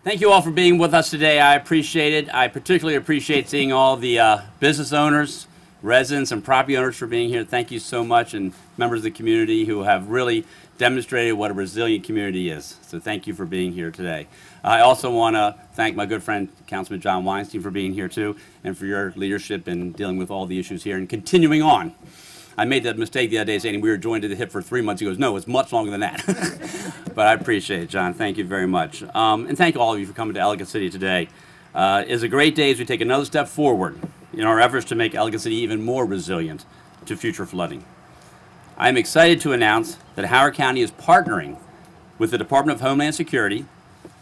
Thank you all for being with us today. I appreciate it. I particularly appreciate seeing all the business owners, residents, and property owners for being here. Thank you so much, and members of the community who have really demonstrated what a resilient community is. So thank you for being here today. I also want to thank my good friend, Councilman John Weinstein, for being here too, and for your leadership in dealing with all the issues here and continuing on. I made that mistake the other day saying we were joined at the hip for 3 months. He goes, no, it's much longer than that. But I appreciate it, John. Thank you very much. And thank all of you for coming to Ellicott City today. It's a great day as we take another step forward in our efforts to make Ellicott City even more resilient to future flooding. I am excited to announce that Howard County is partnering with the Department of Homeland Security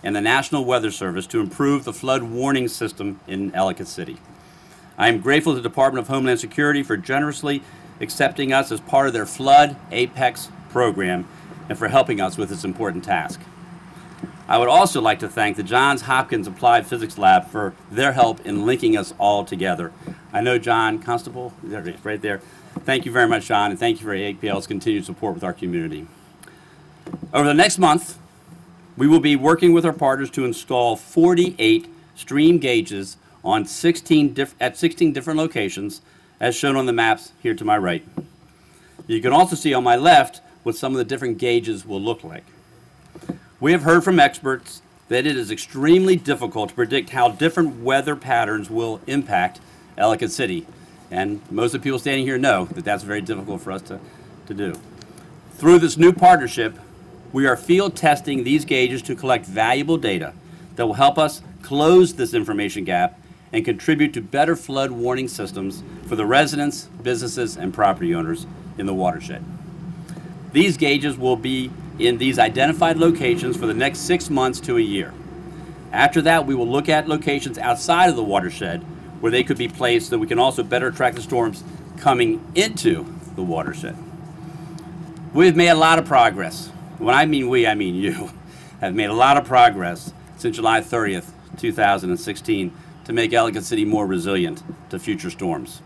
and the National Weather Service to improve the flood warning system in Ellicott City. I am grateful to the Department of Homeland Security for generously accepting us as part of their Flood Apex program and for helping us with this important task. I would also like to thank the Johns Hopkins Applied Physics Lab for their help in linking us all together. I know John Constable, there it is, right there. Thank you very much, John, and thank you for APL's continued support with our community. Over the next month, we will be working with our partners to install 48 stream gauges on 16 different locations, as shown on the maps here to my right. You can also see on my left what some of the different gauges will look like. We have heard from experts that it is extremely difficult to predict how different weather patterns will impact Ellicott City. And most of the people standing here know that that's very difficult for us to do. Through this new partnership, we are field testing these gauges to collect valuable data that will help us close this information gap and contribute to better flood warning systems for the residents, businesses, and property owners in the watershed. These gauges will be in these identified locations for the next 6 months to a year. After that, we will look at locations outside of the watershed where they could be placed so we can also better track the storms coming into the watershed. We've made a lot of progress. When I mean we, I mean you, have made a lot of progress since July 30th, 2016 to make Ellicott City more resilient to future storms.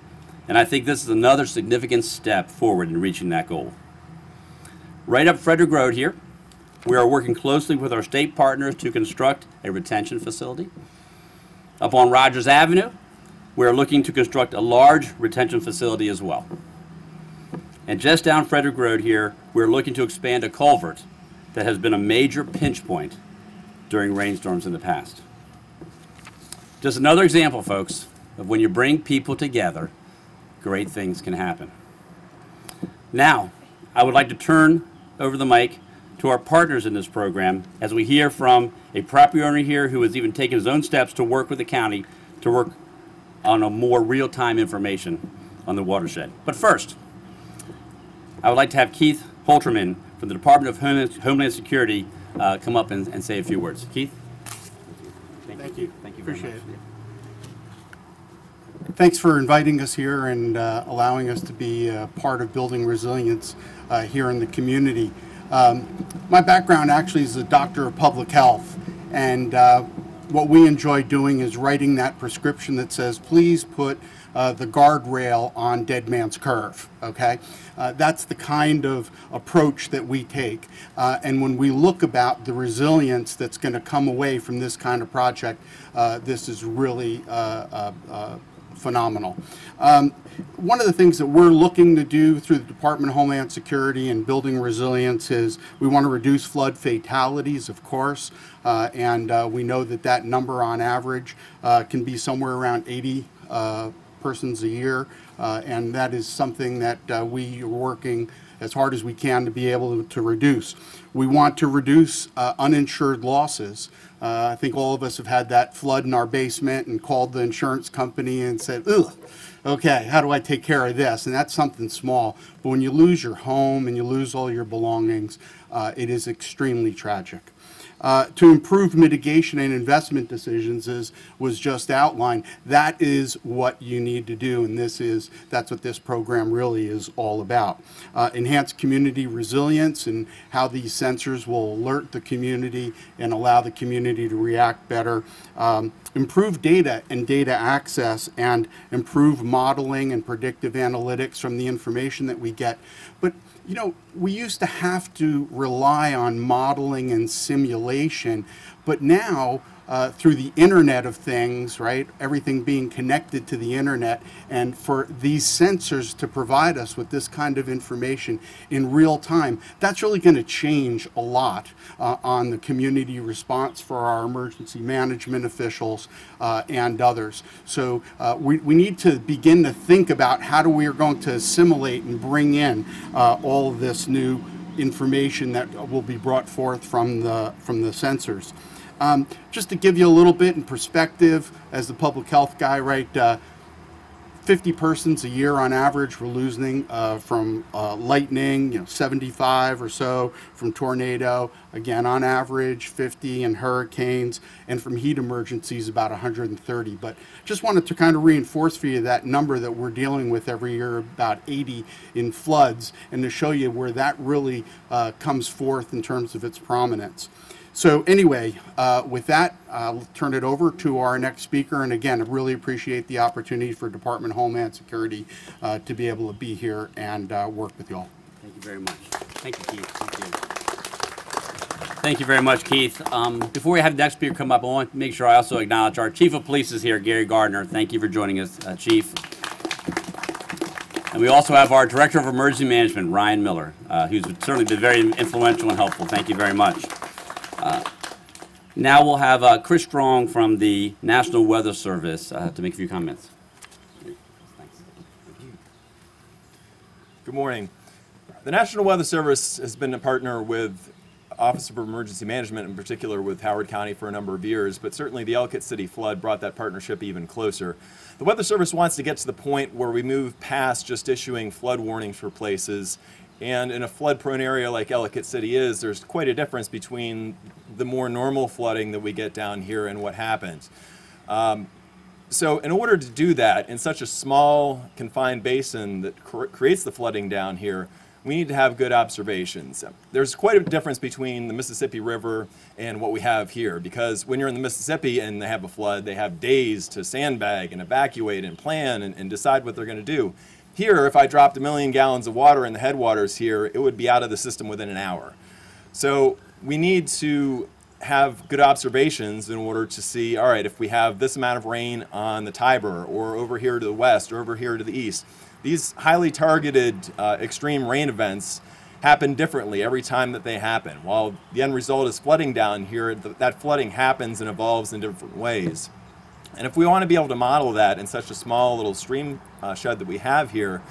And I think this is another significant step forward in reaching that goal. Right up Frederick Road here, we are working closely with our state partners to construct a retention facility. Up on Rogers Avenue, we are looking to construct a large retention facility as well. And just down Frederick Road here, we're looking to expand a culvert that has been a major pinch point during rainstorms in the past. Just another example, folks, of when you bring people together, great things can happen. Now, I would like to turn over the mic to our partners in this program as we hear from a property owner here who has even taken his own steps to work with the county to work on a more real-time information on the watershed. But first, I would like to have Keith Holterman from the Department of Homeland Security come up and say a few words. Keith? Thank you. Thank you very Appreciate much. it. Thanks for inviting us here and allowing us to be part of building resilience here in the community. My background actually is a doctor of public health, and what we enjoy doing is writing that prescription that says, please put the guardrail on Dead Man's Curve, okay? That's the kind of approach that we take. And when we look about the resilience that's going to come away from this kind of project, this is really phenomenal. One of the things that we're looking to do through the Department of Homeland Security and building resilience is we want to reduce flood fatalities, of course, and we know that that number on average can be somewhere around 80 persons a year, and that is something that we are working as hard as we can to be able to reduce. We want to reduce uninsured losses. I think all of us have had that flood in our basement and called the insurance company and said, ugh, okay, how do I take care of this? And that's something small. But when you lose your home and you lose all your belongings, it is extremely tragic. To improve mitigation and investment decisions, as was just outlined, that is what you need to do, and that's what this program really is all about. Enhance community resilience and how these sensors will alert the community and allow the community to react better. Improve data and data access and improve modeling and predictive analytics from the information that we get. But you know, we used to have to rely on modeling and simulation, but now through the Internet of Things, right? Everything being connected to the Internet, and for these sensors to provide us with this kind of information in real time, that's really going to change a lot on the community response for our emergency management officials and others. So we need to begin to think about how we are going to assimilate and bring in all of this new information that will be brought forth from the sensors. Just to give you a little bit in perspective, as the public health guy, right, 50 persons a year on average we're losing from lightning, 75 or so from tornado, again on average 50, and hurricanes, and from heat emergencies about 130. But just wanted to kind of reinforce for you that number that we're dealing with every year, about 80 in floods, and to show you where that really comes forth in terms of its prominence. So anyway, with that, I'll turn it over to our next speaker. And again, I really appreciate the opportunity for Department of Homeland Security to be able to be here and work with you all. Thank you very much. Thank you, Keith. Thank you. Thank you very much, Keith. Before we have the next speaker come up, I want to make sure I also acknowledge our Chief of Police is here, Gary Gardner. Thank you for joining us, Chief. And we also have our Director of Emergency Management, Ryan Miller, who's certainly been very influential and helpful. Thank you very much. Now we'll have Chris Strong from the National Weather Service to make a few comments. Thanks. Good morning. The National Weather Service has been a partner with Office of Emergency Management, in particular with Howard County, for a number of years, but certainly the Ellicott City flood brought that partnership even closer. The Weather Service wants to get to the point where we move past just issuing flood warnings for places. And in a flood-prone area like Ellicott City is, there's quite a difference between the more normal flooding that we get down here and what happens. So in order to do that in such a small, confined basin that creates the flooding down here, we need to have good observations. There's quite a difference between the Mississippi River and what we have here, because when you're in the Mississippi and they have a flood, they have days to sandbag and evacuate and plan and decide what they're going to do. Here, if I dropped 1 million gallons of water in the headwaters here, it would be out of the system within an hour. So we need to have good observations in order to see, all right, if we have this amount of rain on the Tiber or over here to the west or over here to the east. These highly targeted extreme rain events happen differently every time that they happen. While the end result is flooding down here, that flooding happens and evolves in different ways. And if we want to be able to model that in such a small little stream shed that we have here,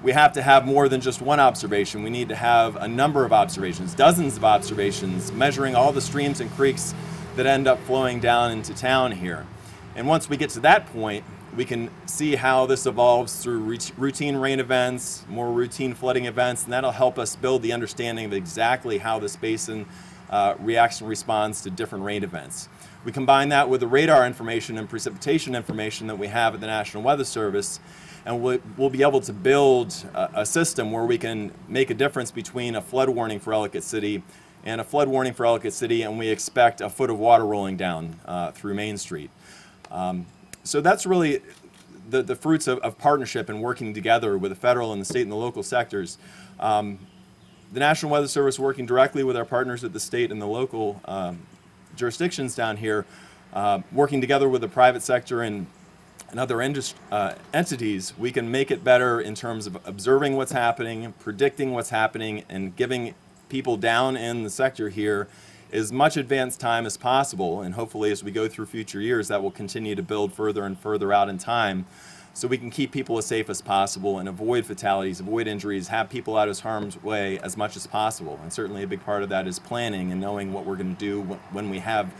we have to have more than just one observation. We need to have a number of observations, dozens of observations, measuring all the streams and creeks that end up flowing down into town here. And once we get to that point, we can see how this evolves through routine rain events, more routine flooding events, and that'll help us build the understanding of exactly how this basin reacts and responds to different rain events. We combine that with the radar information and precipitation information that we have at the National Weather Service, and we'll be able to build a system where we can make a difference between a flood warning for Ellicott City and a flood warning for Ellicott City, and we expect a foot of water rolling down through Main Street. So that's really the fruits of partnership and working together with the federal and the state and the local sectors. The National Weather Service working directly with our partners at the state and the local jurisdictions down here, working together with the private sector and other entities, we can make it better in terms of observing what's happening, predicting what's happening, and giving people down in the sector here as much advanced time as possible. And hopefully as we go through future years, that will continue to build further and further out in time, so we can keep people as safe as possible and avoid fatalities, avoid injuries, have people out of harm's way as much as possible. And certainly a big part of that is planning and knowing what we're going to do when we have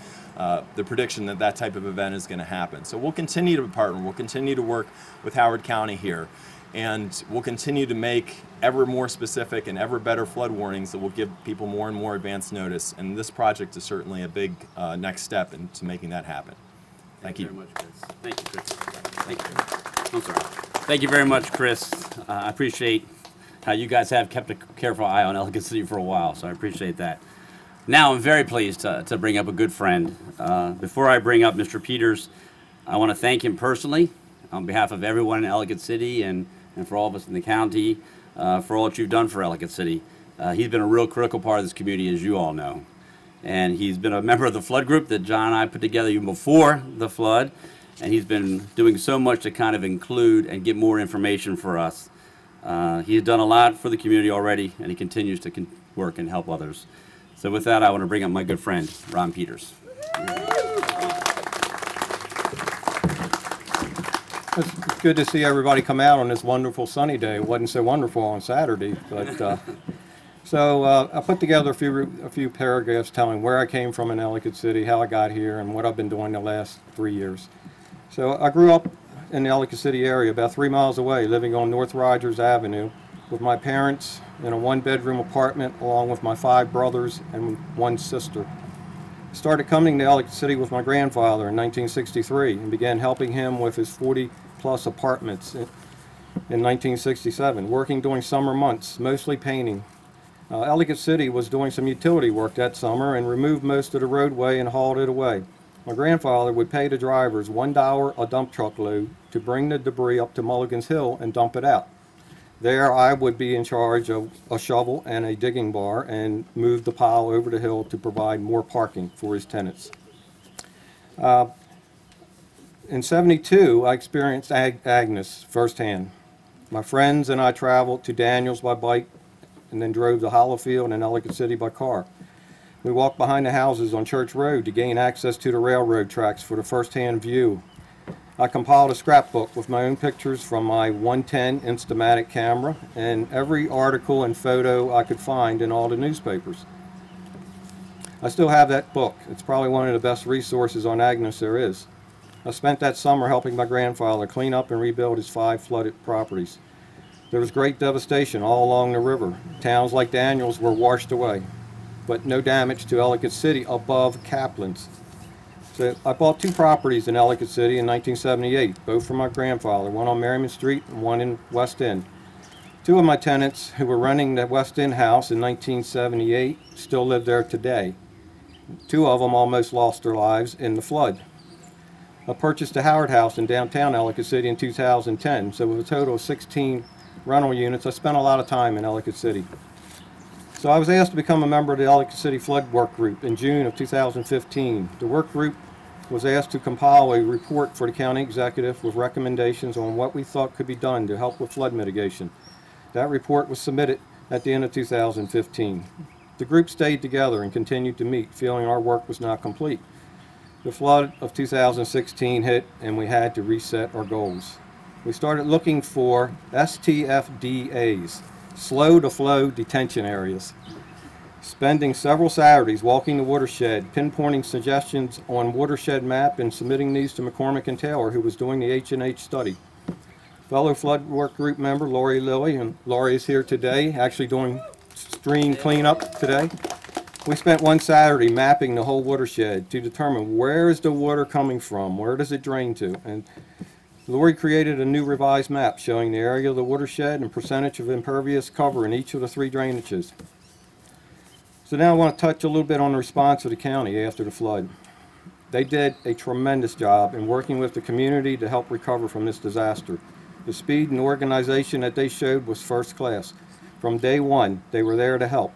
the prediction that that type of event is going to happen. So we'll continue to partner, we'll continue to work with Howard County here, and we'll continue to make ever more specific and ever better flood warnings that will give people more and more advance notice. And this project is certainly a big next step into making that happen. Thank you. Very much, Chris. Thank you, Chris. Thank you. I'm sorry. Thank you very much, Chris. I appreciate how you guys have kept a careful eye on Ellicott City for a while, so I appreciate that. Now I'm very pleased to bring up a good friend. Before I bring up Mr. Peters, I want to thank him personally on behalf of everyone in Ellicott City and for all of us in the county for all that you've done for Ellicott City. He's been a real critical part of this community, as you all know. And he's been a member of the flood group that John and I put together even before the flood. And he's been doing so much to kind of include and get more information for us. He's done a lot for the community already, and he continues to work and help others. So with that, I want to bring up my good friend, Ron Peters. It's good to see everybody come out on this wonderful sunny day. It wasn't so wonderful on Saturday, but so I put together a few paragraphs telling where I came from in Ellicott City, how I got here, and what I've been doing the last 3 years. So I grew up in the Ellicott City area, about 3 miles away, living on North Rogers Avenue with my parents in a one-bedroom apartment along with my 5 brothers and 1 sister. I started coming to Ellicott City with my grandfather in 1963 and began helping him with his 40-plus apartments in 1967, working during summer months, mostly painting. Ellicott City was doing some utility work that summer and removed most of the roadway and hauled it away. My grandfather would pay the drivers $1 a dump truck load to bring the debris up to Mulligan's Hill and dump it out. There I would be in charge of a shovel and a digging bar and move the pile over the hill to provide more parking for his tenants. In '72, I experienced Agnes firsthand. My friends and I traveled to Daniels by bike and then drove to Hollowfield and Ellicott City by car. We walked behind the houses on Church Road to gain access to the railroad tracks for the first-hand view. I compiled a scrapbook with my own pictures from my 110 Instamatic camera and every article and photo I could find in all the newspapers. I still have that book. It's probably one of the best resources on Agnes there is. I spent that summer helping my grandfather clean up and rebuild his 5 flooded properties. There was great devastation all along the river. Towns like Daniels were washed away, but no damage to Ellicott City above Kaplan's. So I bought 2 properties in Ellicott City in 1978, both from my grandfather, one on Merriman Street and one in West End. 2 of my tenants who were renting the West End house in 1978 still live there today. 2 of them almost lost their lives in the flood. I purchased the Howard House in downtown Ellicott City in 2010, so with a total of 16 rental units, I spent a lot of time in Ellicott City. So I was asked to become a member of the Ellicott City Flood Work Group in June of 2015. The work group was asked to compile a report for the county executive with recommendations on what we thought could be done to help with flood mitigation. That report was submitted at the end of 2015. The group stayed together and continued to meet, feeling our work was not complete. The flood of 2016 hit and we had to reset our goals. We started looking for STFDAs, slow to flow detention areas. Spending several Saturdays walking the watershed, pinpointing suggestions on watershed map and submitting these to McCormick and Taylor, who was doing the H&H study. Fellow flood work group member Lori Lilly, and Lori is here today, actually doing stream cleanup today. We spent one Saturday mapping the whole watershed to determine where is the water coming from, where does it drain to, and Lori created a new revised map showing the area of the watershed and percentage of impervious cover in each of the 3 drainages. So now I want to touch a little bit on the response of the county after the flood. They did a tremendous job in working with the community to help recover from this disaster. The speed and organization that they showed was first class. From day one, they were there to help.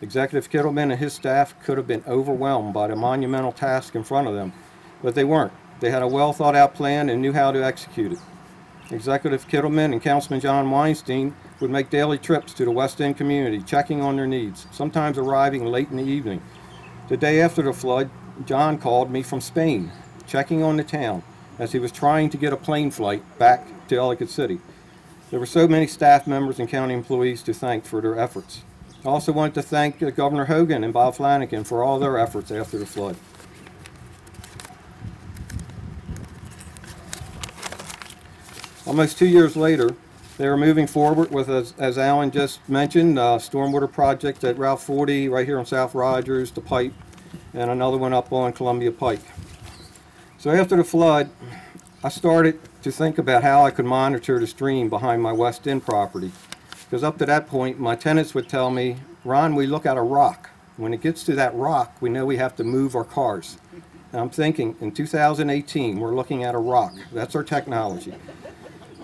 Executive Kittleman and his staff could have been overwhelmed by the monumental task in front of them, but they weren't. They had a well thought out plan and knew how to execute it. Executive Kittleman and Councilman John Weinstein would make daily trips to the West End community, checking on their needs, sometimes arriving late in the evening. The day after the flood, John called me from Spain, checking on the town, as he was trying to get a plane flight back to Ellicott City. There were so many staff members and county employees to thank for their efforts. I also wanted to thank Governor Hogan and Bob Flanagan for all their efforts after the flood. Almost 2 years later, they are moving forward with, as Alan just mentioned, a stormwater project at Route 40 right here on South Rogers, the pipe, and another one up on Columbia Pike. So after the flood, I started to think about how I could monitor the stream behind my West End property. Because up to that point, my tenants would tell me, Ron, we look at a rock. When it gets to that rock, we know we have to move our cars. And I'm thinking, in 2018, we're looking at a rock. That's our technology.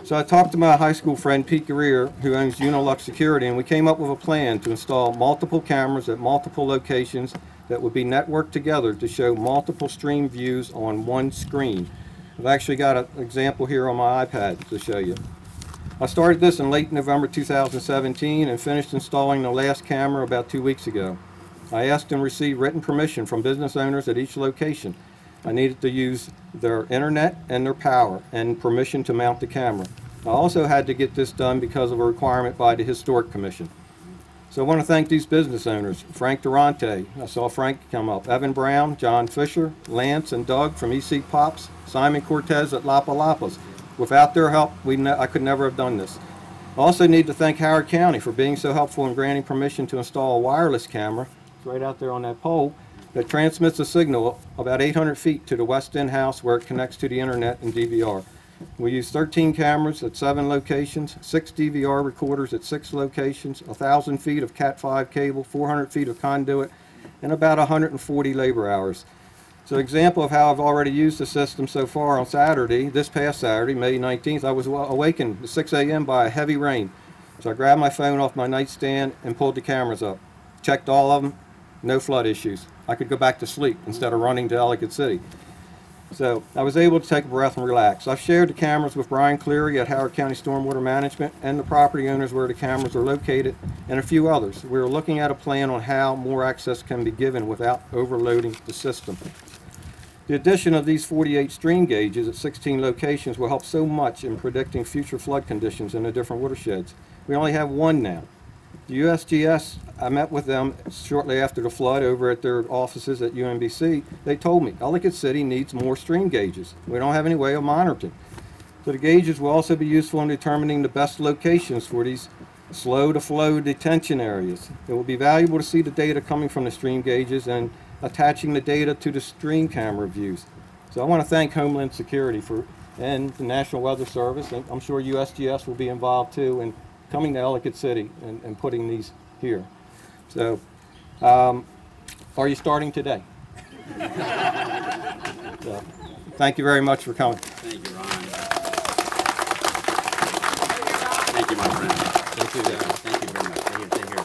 So I talked to my high school friend Pete Greer, who owns Unilux Security, and we came up with a plan to install multiple cameras at multiple locations that would be networked together to show multiple stream views on one screen. I've actually got an example here on my iPad to show you. I started this in late November 2017 and finished installing the last camera about 2 weeks ago. I asked and received written permission from business owners at each location. I needed to use their internet and their power and permission to mount the camera. I also had to get this done because of a requirement by the Historic Commission. So I want to thank these business owners, Frank Durante, I saw Frank come up, Evan Brown, John Fisher, Lance and Doug from EC Pops, Simon Cortez at Lapa Lapas. Without their help, I could never have done this. I also need to thank Howard County for being so helpful in granting permission to install a wireless camera, it's right out there on that pole, that transmits a signal about 800 feet to the West End house where it connects to the internet and DVR. We use 13 cameras at 7 locations, 6 DVR recorders at 6 locations, 1,000 feet of Cat5 cable, 400 feet of conduit, and about 140 labor hours. So an example of how I've already used the system so far on Saturday, this past Saturday, May 19th, I was awakened at 6 a.m. by a heavy rain. So I grabbed my phone off my nightstand and pulled the cameras up. Checked all of them, no flood issues. I could go back to sleep instead of running to Ellicott City. So I was able to take a breath and relax. I've shared the cameras with Brian Cleary at Howard County Stormwater Management and the property owners where the cameras are located and a few others. We're looking at a plan on how more access can be given without overloading the system. The addition of these 48 stream gauges at 16 locations will help so much in predicting future flood conditions in the different watersheds. We only have one now. The USGS, I met with them shortly after the flood over at their offices at UMBC. They told me Ellicott City needs more stream gauges. We don't have any way of monitoring. So the gauges will also be useful in determining the best locations for these slow-to-flow detention areas. It will be valuable to see the data coming from the stream gauges and attaching the data to the stream camera views. So I want to thank Homeland Security and the National Weather Service, and I'm sure USGS will be involved too in coming to Ellicott City and putting these here. So, are you starting today? So, thank you very much for coming. Thank you, Ron. Thank you, my friend. Thank you, Dan. Thank you very much. Stay here.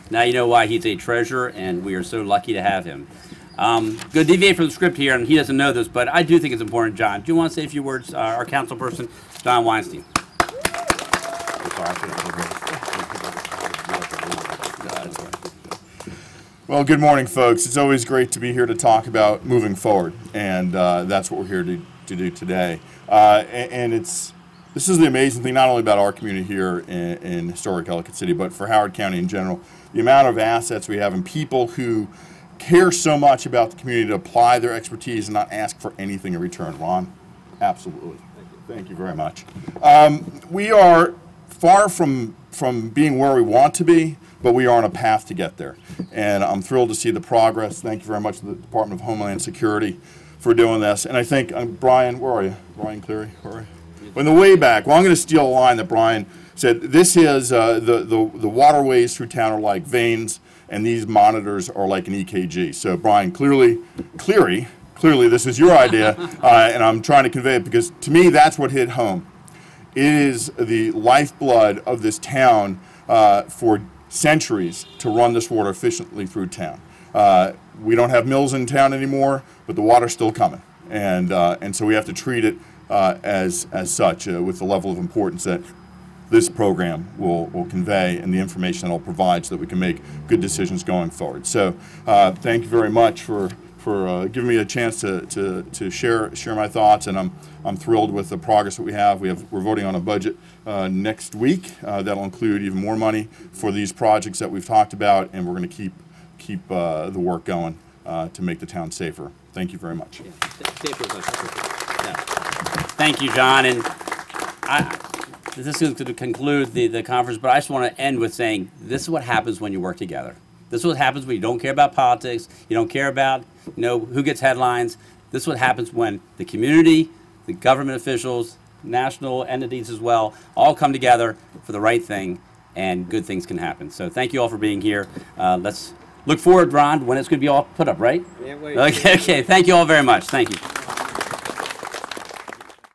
Now you know why he's a treasure, and we are so lucky to have him. Going to deviate from the script here, and he doesn't know this, but I do think it's important. John, do you want to say a few words? Our council person, John Weinstein. Well, good morning, folks. It's always great to be here to talk about moving forward, and that's what we're here to do today. And this is the amazing thing, not only about our community here in historic Ellicott City, but for Howard County in general. The amount of assets we have and people who care so much about the community to apply their expertise and not ask for anything in return. Ron? Absolutely. Thank you very much. We are far from being where we want to be, but we are on a path to get there. And I'm thrilled to see the progress. Thank you very much to the Department of Homeland Security for doing this. And I think, Brian, where are you? Brian Cleary, where are you? In the way back, well, I'm going to steal a line that Brian said. This is, the waterways through town are like veins, and these monitors are like an EKG. So Brian, clearly, this is your idea, and I'm trying to convey it because to me, that's what hit home. It is the lifeblood of this town for centuries to run this water efficiently through town. We don't have mills in town anymore, but the water's still coming, and so we have to treat it as such with the level of importance that this program will convey and the information that it'll provide so that we can make good decisions going forward. So thank you very much for giving me a chance to share my thoughts, and I'm thrilled with the progress that we have. We're voting on a budget next week that'll include even more money for these projects that we've talked about, and we're going to keep the work going to make the town safer. Thank you very much. Thank you, John. And this is going to conclude the conference, but I just want to end with saying this is what happens when you work together. This is what happens when you don't care about politics, you don't care about who gets headlines. This is what happens when the community, the government officials, national entities as well, all come together for the right thing, and good things can happen. So thank you all for being here. Let's look forward, Ron, when it's going to be all put up, right? Can't wait. Okay. Thank you all very much. Thank you.